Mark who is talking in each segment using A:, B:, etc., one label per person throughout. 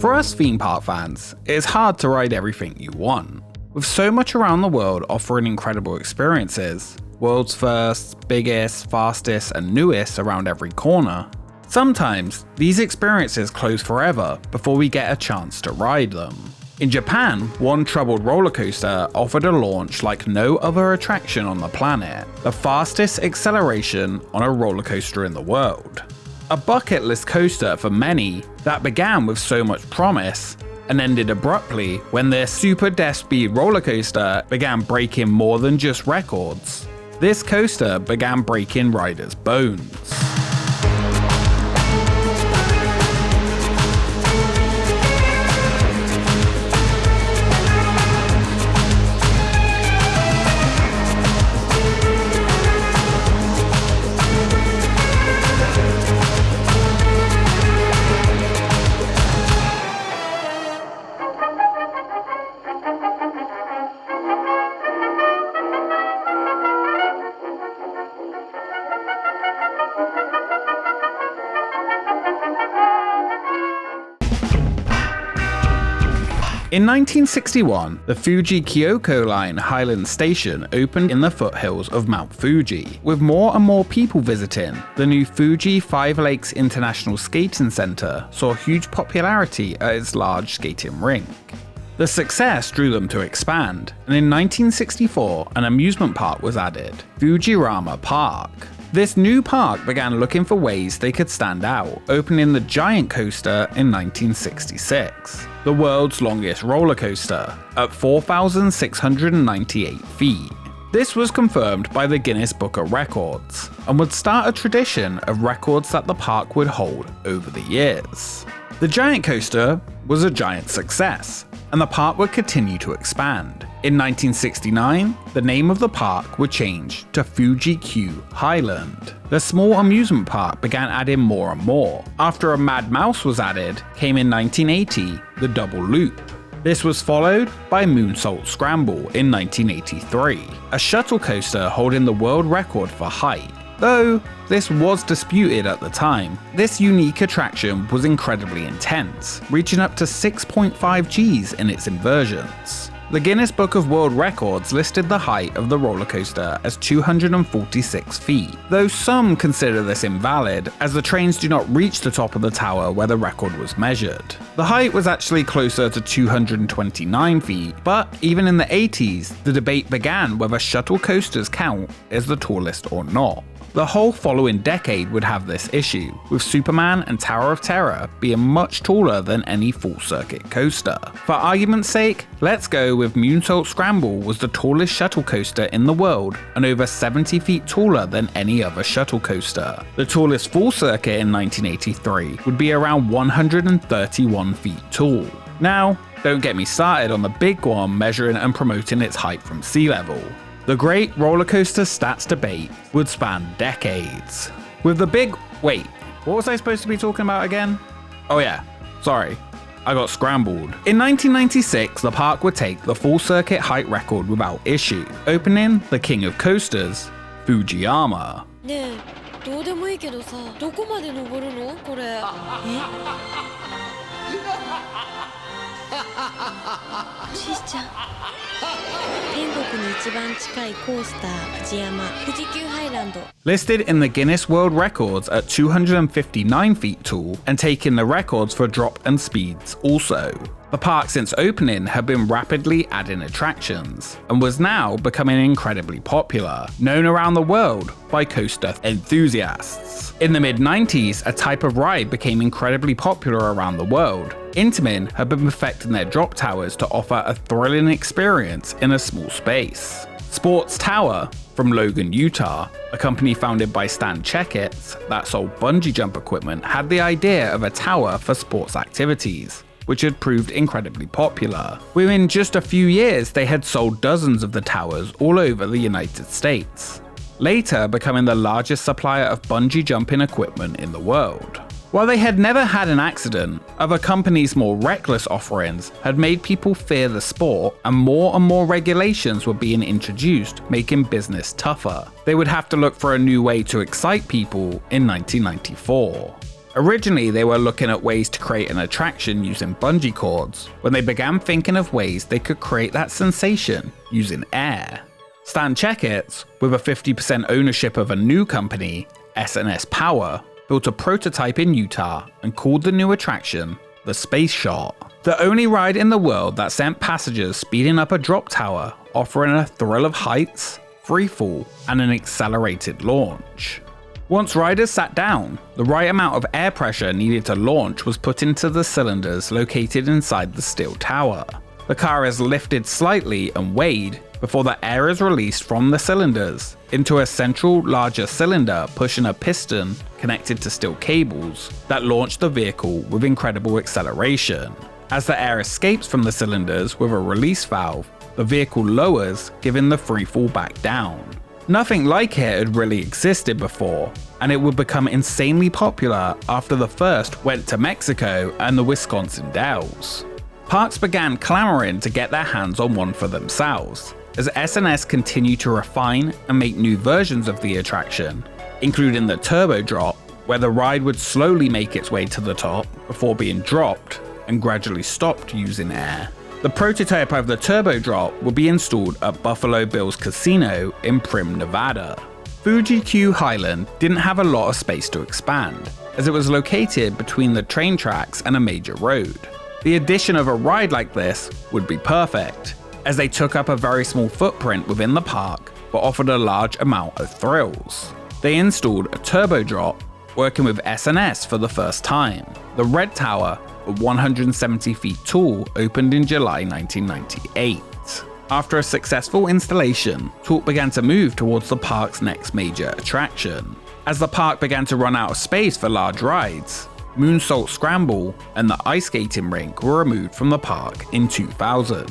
A: For us theme park fans, it's hard to ride everything you want. With so much around the world offering incredible experiences, world's first, biggest, fastest, and newest around every corner, sometimes these experiences close forever before we get a chance to ride them. In Japan, one troubled roller coaster offered a launch like no other attraction on the planet, the fastest acceleration on a roller coaster in the world. A bucket list coaster for many that began with so much promise and ended abruptly when their super death speed roller coaster began breaking more than just records. This coaster began breaking riders' bones. In 1961, the fuji-q line Highland Station opened in the foothills of Mount Fuji. With more and more people visiting, the new Fuji Five Lakes International Skating Center saw huge popularity at its large skating rink. The success drew them to expand, and in 1964 an amusement park was added, Fuji-Rama Park. This new park began looking for ways they could stand out, opening the Giant Coaster in 1966, the world's longest roller coaster, at 4,698 feet. This was confirmed by the Guinness Book of Records, and would start a tradition of records that the park would hold over the years. The Giant Coaster was a giant success, and the park would continue to expand. In 1969, the name of the park would change to fuji-q Highland. The small amusement park began adding more and more. After a Mad Mouse was added, came in 1980 the Double Loop. This was followed by Moonsault Scramble in 1983, a shuttle coaster holding the world record for height. Though this was disputed at the time, this unique attraction was incredibly intense, reaching up to 6.5 Gs in its inversions. The Guinness Book of World Records listed the height of the roller coaster as 246 feet, though some consider this invalid as the trains do not reach the top of the tower where the record was measured. The height was actually closer to 229 feet, but even in the 80s, the debate began whether shuttle coasters count as the tallest or not. The whole following decade would have this issue, with Superman and Tower of Terror being much taller than any full-circuit coaster. For argument's sake, let's go with Moonsault Scramble was the tallest shuttle coaster in the world and over 70 feet taller than any other shuttle coaster. The tallest full-circuit in 1983 would be around 131 feet tall. Now, don't get me started on the big one measuring and promoting its height from sea level. The great roller coaster stats debate would span decades. With the big... Wait, what was I supposed to be talking about again? Oh yeah, sorry, I got scrambled. In 1996, the park would take the full circuit height record without issue, opening the king of coasters, Fujiyama.
B: ねえ、どうでもいいけどさ、どこまで登るの？これ。ちいちゃん。天国に一番近いコースター、富士ハイランド。
A: Listed in the Guinness World Records at 259 feet tall and taking the records for drop and speeds also. The park since opening had been rapidly adding attractions and was now becoming incredibly popular, known around the world by coaster enthusiasts. In the mid-90s, a type of ride became incredibly popular around the world. Intamin had been perfecting their drop towers to offer a thrilling experience in a small space. Sports Tower, from Logan, Utah, a company founded by Stan Checketts that sold bungee jump equipment, had the idea of a tower for sports activities, which had proved incredibly popular. Within just a few years, they had sold dozens of the towers all over the United States, later becoming the largest supplier of bungee jumping equipment in the world. While they had never had an accident, other companies' more reckless offerings had made people fear the sport, and more regulations were being introduced, making business tougher. They would have to look for a new way to excite people in 1994. Originally, they were looking at ways to create an attraction using bungee cords, when they began thinking of ways they could create that sensation using air. Stan Checketts, with a 50% ownership of a new company, S&S Power, built a prototype in Utah and called the new attraction the Space Shot, the only ride in the world that sent passengers speeding up a drop tower, offering a thrill of heights, freefall, and an accelerated launch. Once riders sat down, the right amount of air pressure needed to launch was put into the cylinders located inside the steel tower. The car is lifted slightly and weighed before the air is released from the cylinders into a central larger cylinder pushing a piston connected to steel cables that launch the vehicle with incredible acceleration. As the air escapes from the cylinders with a release valve, the vehicle lowers, giving the free fall back down. Nothing like it had really existed before, and it would become insanely popular after the first went to Mexico and the Wisconsin Dells. Parks began clamoring to get their hands on one for themselves, as S&S continued to refine and make new versions of the attraction, including the Turbo Drop, where the ride would slowly make its way to the top before being dropped and gradually stopped using air. The prototype of the Turbo Drop would be installed at Buffalo Bill's Casino in Primm, Nevada. Fuji-Q Highland didn't have a lot of space to expand, as it was located between the train tracks and a major road. The addition of a ride like this would be perfect, as they took up a very small footprint within the park but offered a large amount of thrills. They installed a Turbo Drop, working with S&S for the first time. The Red Tower, 170 feet tall, opened in July 1998. After a successful installation, talk began to move towards the park's next major attraction. As the park began to run out of space for large rides, Moonsault Scramble and the ice skating rink were removed from the park in 2000.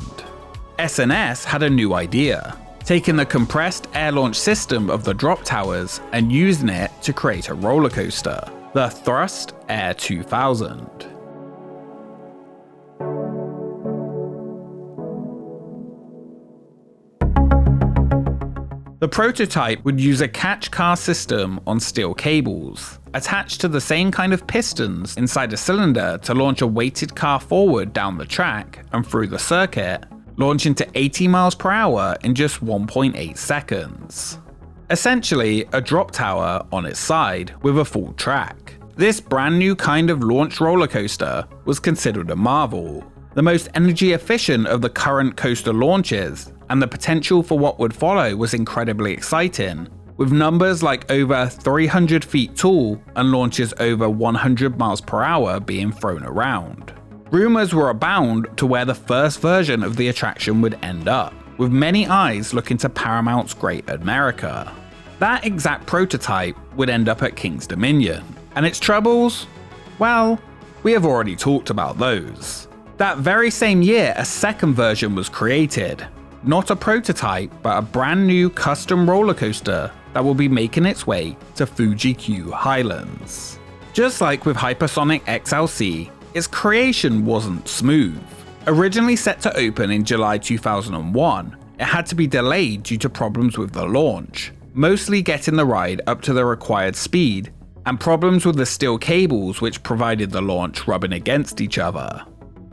A: S&S had a new idea, taking the compressed air launch system of the drop towers and using it to create a roller coaster, the Thrust Air 2000. The prototype would use a catch car system on steel cables, attached to the same kind of pistons inside a cylinder to launch a weighted car forward down the track and through the circuit, launching to 80 miles per hour in just 1.8 seconds. Essentially, a drop tower on its side with a full track. This brand new kind of launch roller coaster was considered a marvel, the most energy efficient of the current coaster launches, and the potential for what would follow was incredibly exciting, with numbers like over 300 feet tall and launches over 100 miles per hour being thrown around. Rumors were abound to where the first version of the attraction would end up, with many eyes looking to Paramount's Great America. That exact prototype would end up at King's Dominion, and its troubles? Well, we have already talked about those. That very same year, a second version was created. Not a prototype, but a brand new custom roller coaster that will be making its way to Fuji-Q Highlands. Just like with Hypersonic XLC, its creation wasn't smooth. Originally set to open in July 2001, it had to be delayed due to problems with the launch, mostly getting the ride up to the required speed, and problems with the steel cables which provided the launch rubbing against each other.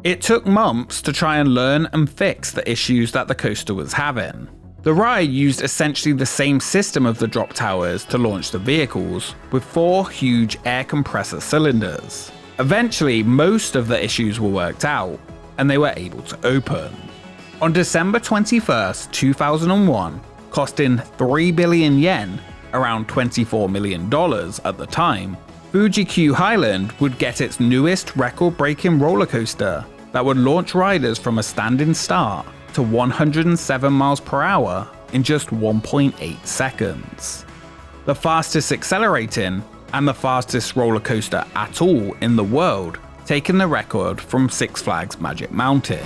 A: It took months to try and learn and fix the issues that the coaster was having. The ride used essentially the same system of the drop towers to launch the vehicles, with 4 huge air compressor cylinders. Eventually, most of the issues were worked out, and they were able to open. On December 21st, 2001, costing 3 billion yen, around $24 million at the time, Fuji-Q Highland would get its newest record-breaking roller coaster that would launch riders from a standing start to 107 miles per hour in just 1.8 seconds. The fastest accelerating and the fastest roller coaster at all in the world, taking the record from Six Flags Magic Mountain.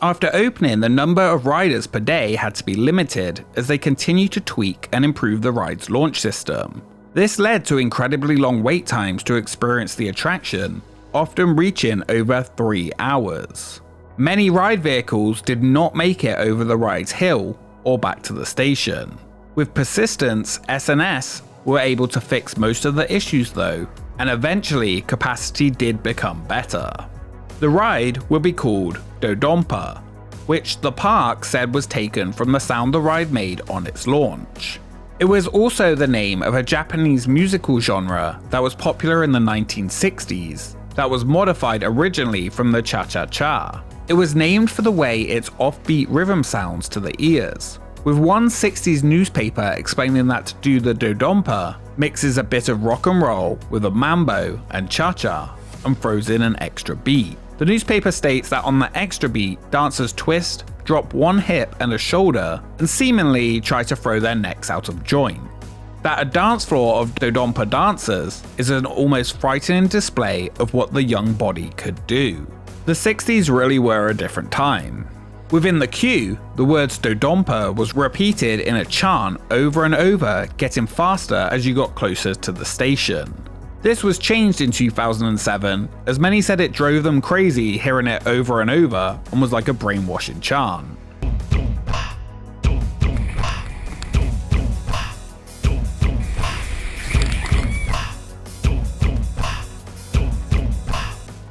A: After opening, the number of riders per day had to be limited as they continued to tweak and improve the ride's launch system. This led to incredibly long wait times to experience the attraction, often reaching over 3 hours. Many ride vehicles did not make it over the ride's hill or back to the station. With persistence, S&S were able to fix most of the issues though, and eventually capacity did become better. The ride would be called Do-Dodonpa, which the park said was taken from the sound the ride made on its launch. It was also the name of a Japanese musical genre that was popular in the 1960s, that was modified originally from the cha-cha-cha. It was named for the way its offbeat rhythm sounds to the ears, with one 60s newspaper explaining that to do the Do-Dodonpa mixes a bit of rock and roll with a mambo and cha-cha and throws in an extra beat. The newspaper states that on the extra beat, dancers twist, drop one hip and a shoulder, and seemingly try to throw their necks out of joint. That a dance floor of Do-Dodonpa dancers is an almost frightening display of what the young body could do. The 60s really were a different time. Within the queue, the words Do-Dodonpa was repeated in a chant over and over, getting faster as you got closer to the station. This was changed in 2007, as many said it drove them crazy hearing it over and over and was like a brainwashing chant.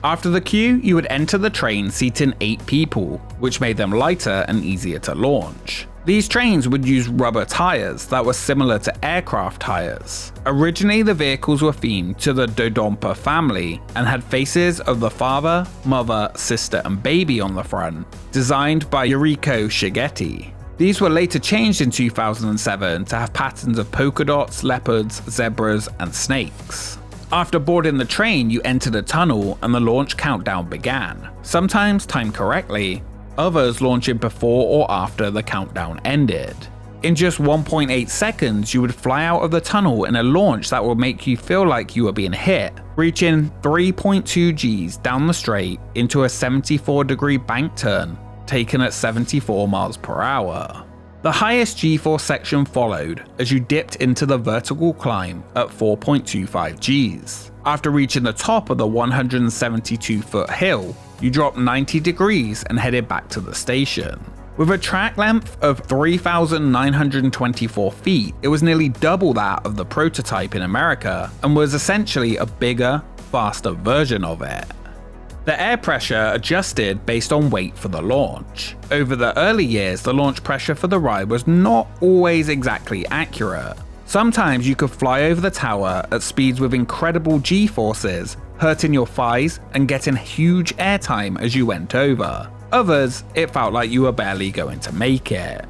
A: After the queue, you would enter the train seating 8 people, which made them lighter and easier to launch. These trains would use rubber tires that were similar to aircraft tires. Originally, the vehicles were themed to the Do-Dodonpa family and had faces of the father, mother, sister, and baby on the front, designed by Yuriko Shigetti. These were later changed in 2007 to have patterns of polka dots, leopards, zebras, and snakes. After boarding the train, you entered a tunnel and the launch countdown began, sometimes timed correctly, others launching before or after the countdown ended. In just 1.8 seconds, you would fly out of the tunnel in a launch that will make you feel like you were being hit, reaching 3.2 Gs down the straight into a 74-degree bank turn, taken at 74 miles per hour. The highest G-force section followed as you dipped into the vertical climb at 4.25 Gs. After reaching the top of the 172-foot hill, you dropped 90 degrees and headed back to the station. With a track length of 3,924 feet, it was nearly double that of the prototype in America and was essentially a bigger, faster version of it. The air pressure adjusted based on weight for the launch. Over the early years, the launch pressure for the ride was not always exactly accurate. Sometimes you could fly over the tower at speeds with incredible G-forces, hurting your thighs and getting huge airtime as you went over. Others, it felt like you were barely going to make it.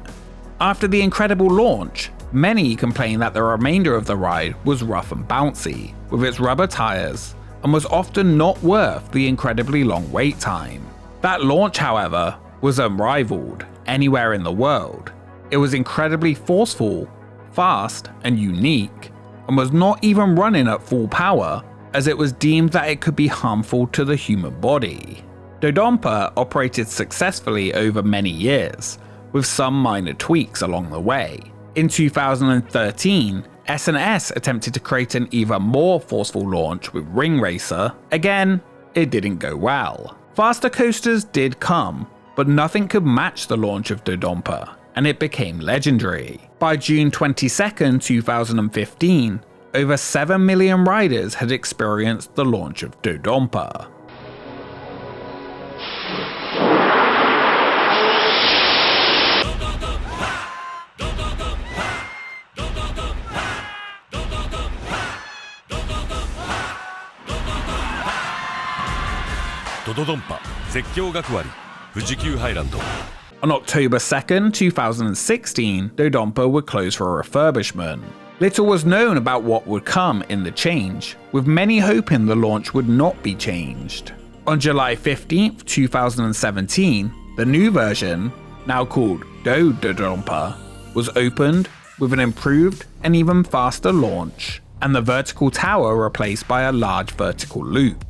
A: After the incredible launch, many complained that the remainder of the ride was rough and bouncy, with its rubber tires, and was often not worth the incredibly long wait time. That launch, however, was unrivaled anywhere in the world. It was incredibly forceful, fast, and unique, and was not even running at full power, as it was deemed that it could be harmful to the human body. Do-Dodonpa operated successfully over many years, with some minor tweaks along the way. In 2013, S&S attempted to create an even more forceful launch with Ring Racer. Again, it didn't go well. Faster coasters did come, but nothing could match the launch of Do-Dodonpa, and it became legendary. By June 22, 2015, over 7 million riders had experienced the launch of Do-Dodonpa.
C: Do-Dodonpa 絶叫学割富士急ハイランド
A: On October 2nd, 2016, Do-Dodonpa would close for refurbishment. Little was known about what would come in the change, with many hoping the launch would not be changed. On July 15, 2017, the new version, now called Do-Dodonpa, was opened with an improved and even faster launch, and the vertical tower replaced by a large vertical loop.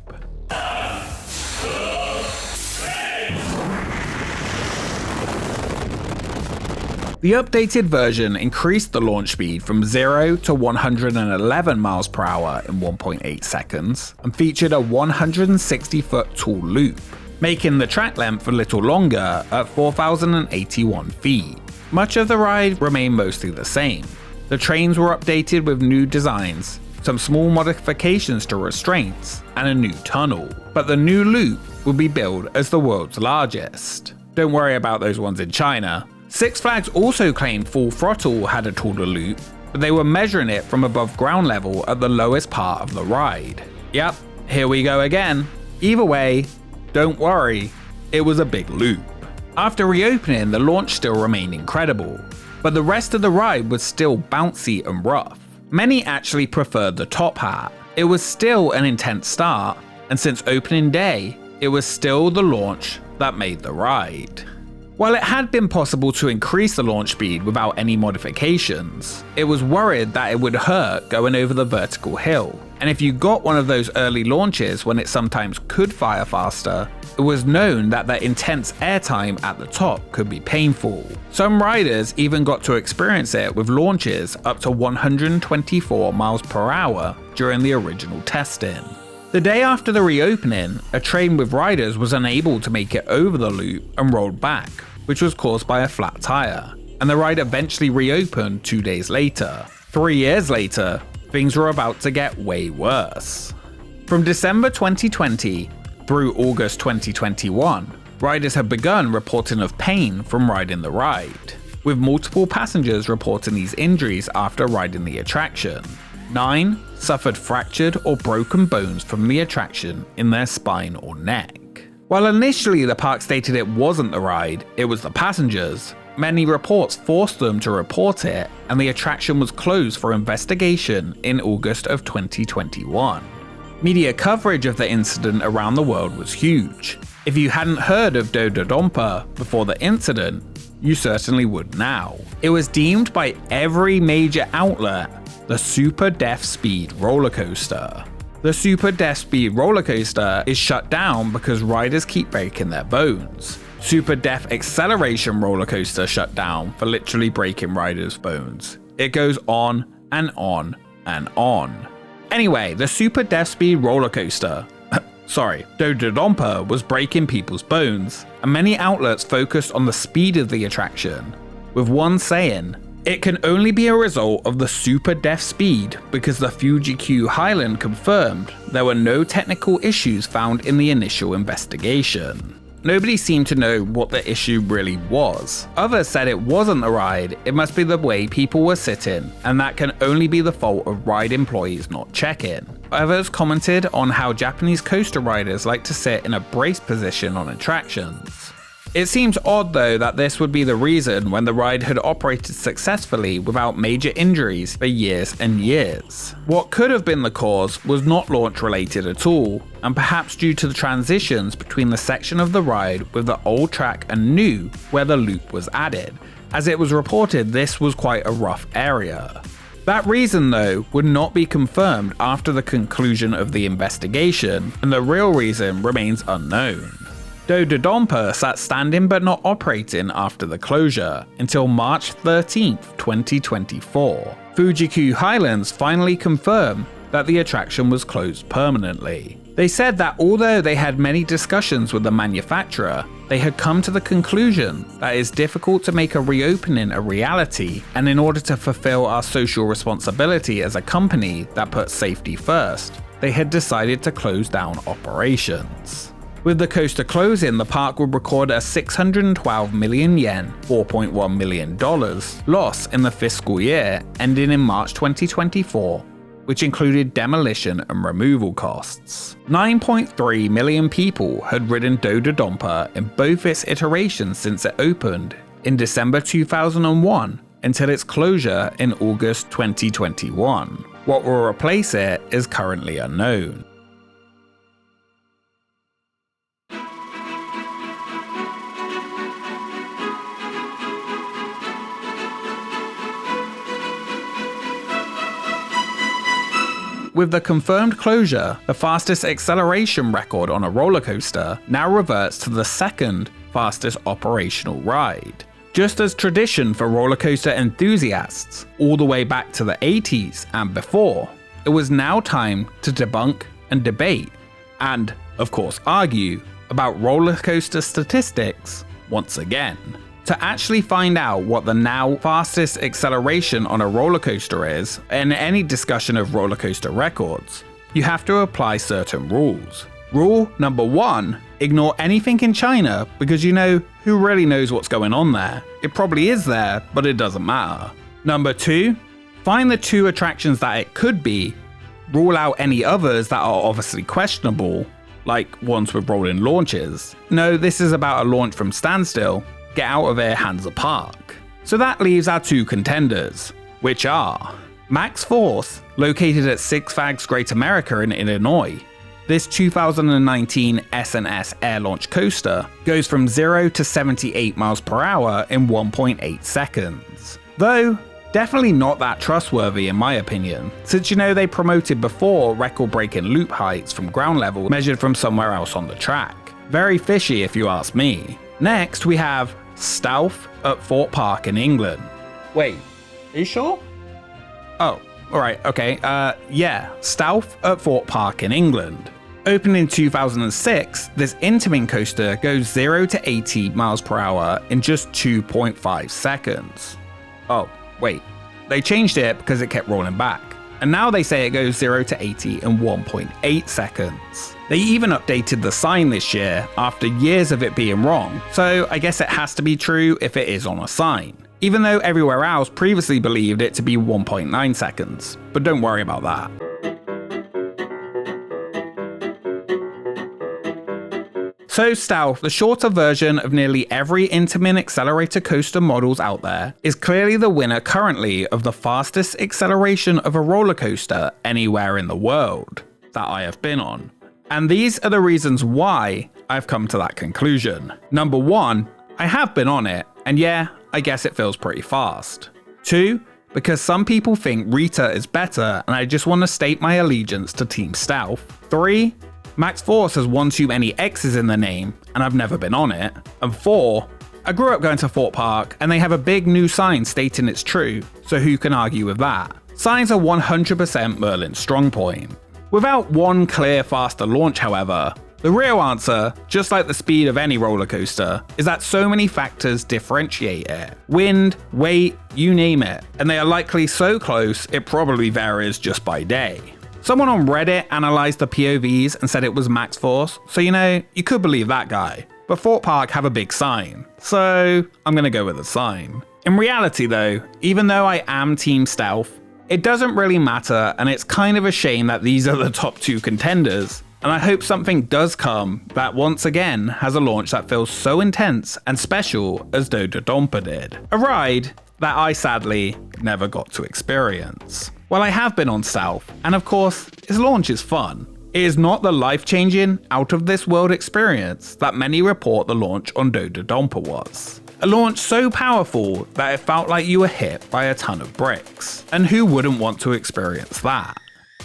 A: The updated version increased the launch speed from 0 to 111 miles per hour in 1.8 seconds and featured a 160-foot tall loop, making the track length a little longer at 4,081 feet. Much of the ride remained mostly the same. The trains were updated with new designs, some small modifications to restraints, and a new tunnel, but the new loop will be billed as the world's largest. Don't worry about those ones in China. Six Flags also claimed Full Throttle had a taller loop, but they were measuring it from above ground level at the lowest part of the ride. Yep, here we go again. Either way, don't worry, it was a big loop. After reopening, the launch still remained incredible, but the rest of the ride was still bouncy and rough. Many actually preferred the top hat. It was still an intense start, and since opening day, it was still the launch that made the ride. While it had been possible to increase the launch speed without any modifications, it was worried that it would hurt going over the vertical hill, and if you got one of those early launches when it sometimes could fire faster, it was known that the intense airtime at the top could be painful. Some riders even got to experience it with launches up to 124 miles per hour during the original testing. The day after the reopening, a train with riders was unable to make it over the loop and rolled back, which was caused by a flat tire, and the ride eventually reopened 2 days later. 3 years later, things were about to get way worse. From December 2020 through August 2021, riders have begun reporting of pain from riding the ride, with multiple passengers reporting these injuries after riding the attraction. 9 suffered fractured or broken bones from the attraction in their spine or neck. While initially the park stated it wasn't the ride, it was the passengers, many reports forced them to report it, and the attraction was closed for investigation in August of 2021. Media coverage of the incident around the world was huge. If you hadn't heard of Do-Dodonpa before the incident, you certainly would now. It was deemed by every major outlet the Super Death Speed roller coaster. The Super Death Speed roller coaster is shut down because riders keep breaking their bones. Super Death Acceleration roller coaster shut down for literally breaking riders' bones. It goes on and on and on. Anyway, the Super Death Speed roller coaster, Do-Dodonpa was breaking people's bones, and many outlets focused on the speed of the attraction, with one saying, "It can only be a result of the super death speed because the fuji-q Highland confirmed there were no technical issues found in the initial investigation." Nobody seemed to know what the issue really was. Others said it wasn't the ride, it must be the way people were sitting, and that can only be the fault of ride employees not checking. Others commented on how Japanese coaster riders like to sit in a braced position on attractions. It seems odd though that this would be the reason when the ride had operated successfully without major injuries for years and years. What could have been the cause was not launch related at all, and perhaps due to the transitions between the section of the ride with the old track and new where the loop was added, as it was reported this was quite a rough area. That reason though would not be confirmed after the conclusion of the investigation, and the real reason remains unknown. Do-Dodonpa sat standing but not operating after the closure until March 13, 2024. Fuji-q Highlands finally confirmed that the attraction was closed permanently. They said that although they had many discussions with the manufacturer, they had come to the conclusion that it's difficult to make a reopening a reality, and in order to fulfill our social responsibility as a company that puts safety first, they had decided to close down operations. With the coaster closing, the park would record a 612 million yen ($4.1 million) loss in the fiscal year ending in March 2024, which included demolition and removal costs. 9.3 million people had ridden Do-Dodonpa in both its iterations since it opened in December 2001 until its closure in August 2021. What will replace it is currently unknown. With the confirmed closure, the fastest acceleration record on a roller coaster now reverts to the second fastest operational ride. Just as tradition for roller coaster enthusiasts, all the way back to the 80s and before, it was now time to debunk and debate, and, of course, argue about roller coaster statistics once again. To actually find out what the now fastest acceleration on a roller coaster is, in any discussion of roller coaster records, you have to apply certain rules. Rule number 1, ignore anything in China because who really knows what's going on there? It probably is there, but it doesn't matter. Number 2, find the 2 attractions that it could be, rule out any others that are obviously questionable, like ones with rolling launches. No, this is about a launch from standstill. Get out of here, Hansa Park. So that leaves our 2 contenders, which are Max Force, located at Six Flags Great America in Illinois. This 2019 S&S air launch coaster goes from 0 to 78 miles per hour in 1.8 seconds. Though, definitely not that trustworthy in my opinion, since they promoted before record-breaking loop heights from ground level measured from somewhere else on the track. Very fishy if you ask me. Next we have Stealth at Fort Park in England. Wait, are you sure? Oh, alright, okay, yeah, Stealth at Fort Park in England. Opened in 2006, this Intamin coaster goes 0 to 80 miles per hour in just 2.5 seconds. Oh, wait, they changed it because it kept rolling back. And now they say it goes 0 to 80 in 1.8 seconds. They even updated the sign this year after years of it being wrong, so I guess it has to be true if it is on a sign. Even though everywhere else previously believed it to be 1.9 seconds, but don't worry about that. So Stealth, the shorter version of nearly every Intamin accelerator coaster models out there, is clearly the winner currently of the fastest acceleration of a roller coaster anywhere in the world that I have been on. And these are the reasons why I've come to that conclusion. Number 1, I have been on it, and yeah, I guess it feels pretty fast. 2, because some people think Rita is better and I just want to state my allegiance to Team Stealth. 3, Max Force has one too many X's in the name, and I've never been on it. And 4, I grew up going to Fort Park, and they have a big new sign stating it's true, so who can argue with that? Signs are 100% Merlin's strong point. Without one clear faster launch, however, the real answer, just like the speed of any roller coaster, is that so many factors differentiate it. Wind, weight, you name it, and they are likely so close it probably varies just by day. Someone on Reddit analysed the POVs and said it was Max Force, so you could believe that guy. But Fort Park have a big sign, so I'm gonna go with the sign. In reality though, even though I am Team Stealth, it doesn't really matter, and it's kind of a shame that these are the top 2 contenders, and I hope something does come that once again has a launch that feels so intense and special as Do-Dodonpa did. A ride that I sadly never got to experience. Well, I have been on Stealth, and of course, its launch is fun. It is not the life-changing, out-of-this-world experience that many report the launch on Do-Dodonpa was. A launch so powerful that it felt like you were hit by a ton of bricks. And who wouldn't want to experience that?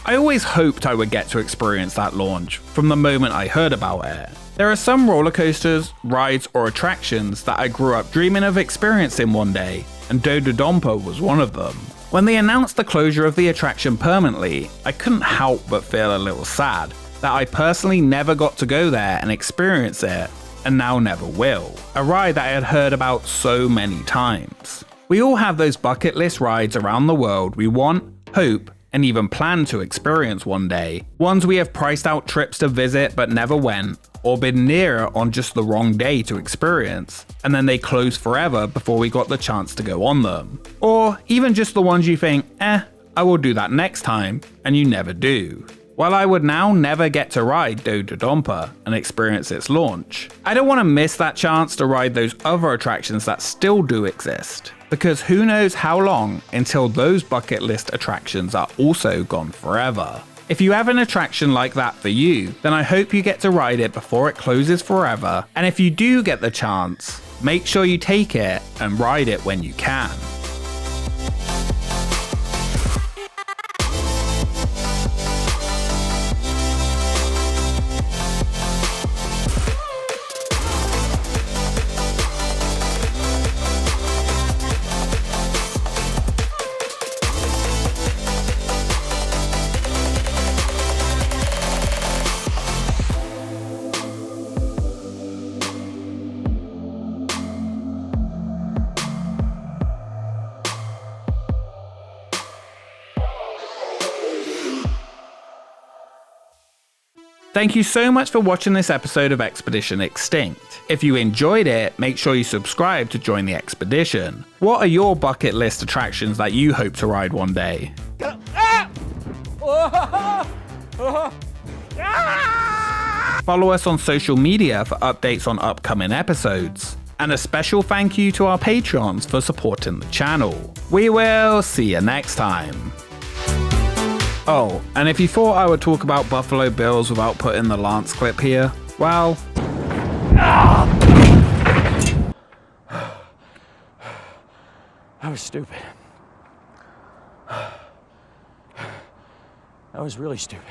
A: I always hoped I would get to experience that launch from the moment I heard about it. There are some roller coasters, rides, or attractions that I grew up dreaming of experiencing one day, and Do-Dodonpa was one of them. When they announced the closure of the attraction permanently, I couldn't help but feel a little sad that I personally never got to go there and experience it, and now never will. A ride that I had heard about so many times. We all have those bucket list rides around the world we want, hope, and even plan to experience one day. Ones we have priced out trips to visit but never went, or been near on just the wrong day to experience, and then they close forever before we got the chance to go on them. Or even just the ones you think, I will do that next time, and you never do. While I would now never get to ride Do-Dodonpa and experience its launch, I don't want to miss that chance to ride those other attractions that still do exist, because who knows how long until those bucket list attractions are also gone forever. If you have an attraction like that for you, then I hope you get to ride it before it closes forever, and if you do get the chance, make sure you take it and ride it when you can. Thank you so much for watching this episode of Expedition Extinct. If you enjoyed it, make sure you subscribe to join the expedition. What are your bucket list attractions that you hope to ride one day? Follow us on social media for updates on upcoming episodes. And a special thank you to our Patreons for supporting the channel. We will see you next time. Oh, and if you thought I would talk about Buffalo Bills without putting the Lance clip here, well...
D: That was stupid. That was really stupid.